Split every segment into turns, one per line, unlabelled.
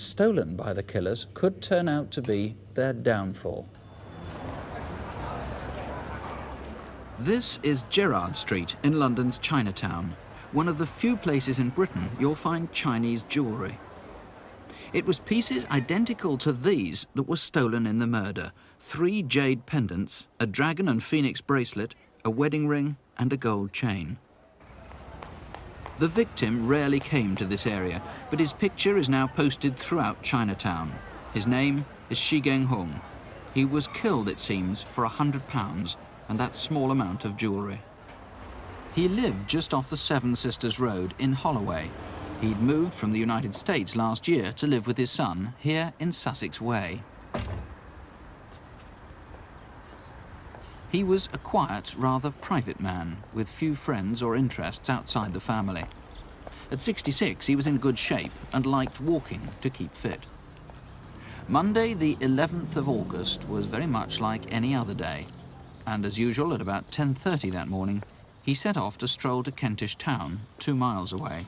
stolen by the killers could turn out to be their downfall. This is Gerrard Street in London's Chinatown, one of the few places in Britain you'll find Chinese jewellery. It was pieces identical to these that were stolen in the murder: 3 jade pendants, a dragon and phoenix bracelet, a wedding ring and a gold chain. The victim rarely came to this area, but his picture is now posted throughout Chinatown. His name is Shi Genghong. He was killed, it seems, for £100 and that small amount of jewellery. He lived just off the Seven Sisters Road in Holloway. He'd moved from the United States last year to live with his son here in Sussex Way. He was a quiet, rather private man, with few friends or interests outside the family. At 66, he was in good shape and liked walking to keep fit. Monday, the 11th of August, was very much like any other day. And as usual, at about 10:30 that morning, he set off to stroll to Kentish Town, 2 miles away.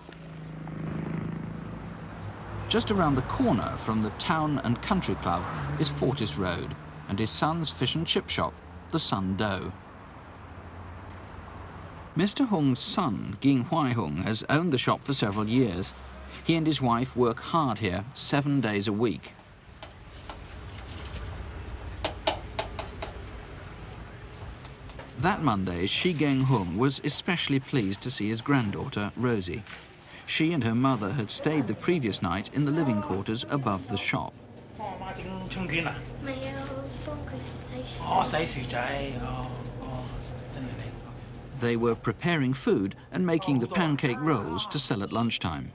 Just around the corner from the Town and Country Club is Fortis Road and his son's fish and chip shop, the Sun Doe. Mr. Hung's son, Ging Huai Hung, has owned the shop for several years. He and his wife work hard here 7 days a week. That Monday, Shi Genghong was especially pleased to see his granddaughter, Rosie. She and her mother had stayed the previous night in the living quarters above the shop. They were preparing food and making the pancake rolls to sell at lunchtime.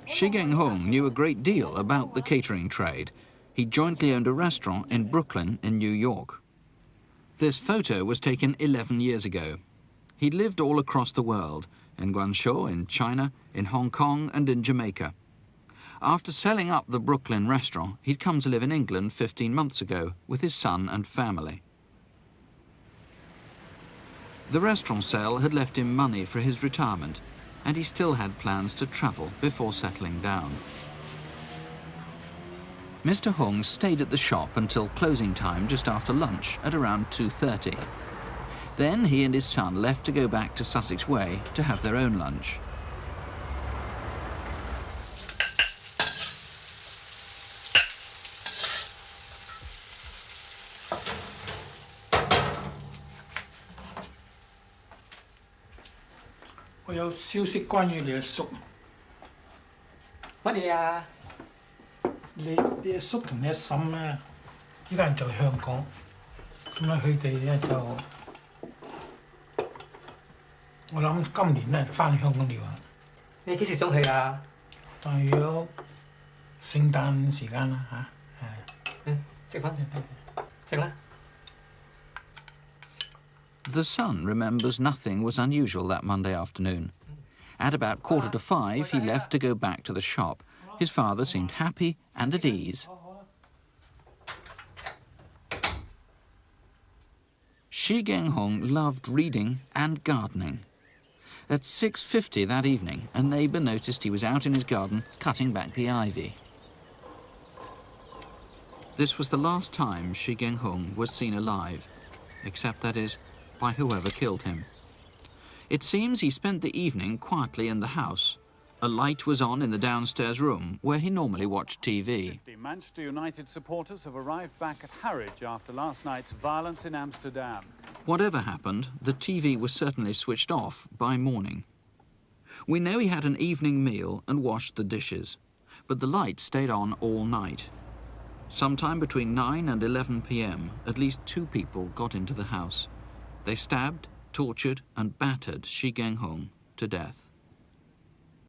Shi Genghong knew a great deal about the catering trade. He jointly owned a restaurant in Brooklyn in New York. This photo was taken 11 years ago. He'd lived all across the world, in Guangzhou, in China, in Hong Kong and in Jamaica. After selling up the Brooklyn restaurant, he'd come to live in England 15 months ago with his son and family. The restaurant sale had left him money for his retirement, and he still had plans to travel before settling down. Mr. Hung stayed at the shop until closing time just after lunch at around 2:30. Then he and his son left to go back to Sussex Way to have their own lunch.
I have 消息關於你嘅叔。
乜嘢啊？
你嘅叔同你阿嬸咧，依家人在香港，咁咧佢哋咧就，我諗今年咧翻去香港了啊。
你幾時想去啊？
大約聖誕時間啦嚇。
食飯，食啦。
The son remembers nothing was unusual that Monday afternoon. At about 4:45, he left to go back to the shop. His father seemed happy and at ease. Shi Genghong loved reading and gardening. At 6:50 that evening, a neighbour noticed he was out in his garden cutting back the ivy. This was the last time Shi Genghong was seen alive, except, that is, by whoever killed him. It seems he spent the evening quietly in the house. A light was on in the downstairs room where he normally watched TV.
Manchester United supporters have arrived back at Harwich after last night's violence in Amsterdam.
Whatever happened, the TV was certainly switched off by morning. We know he had an evening meal and washed the dishes, but the light stayed on all night. Sometime between 9 and 11 p.m, at least 2 people got into the house. They stabbed, tortured and battered Shi Genghong to death.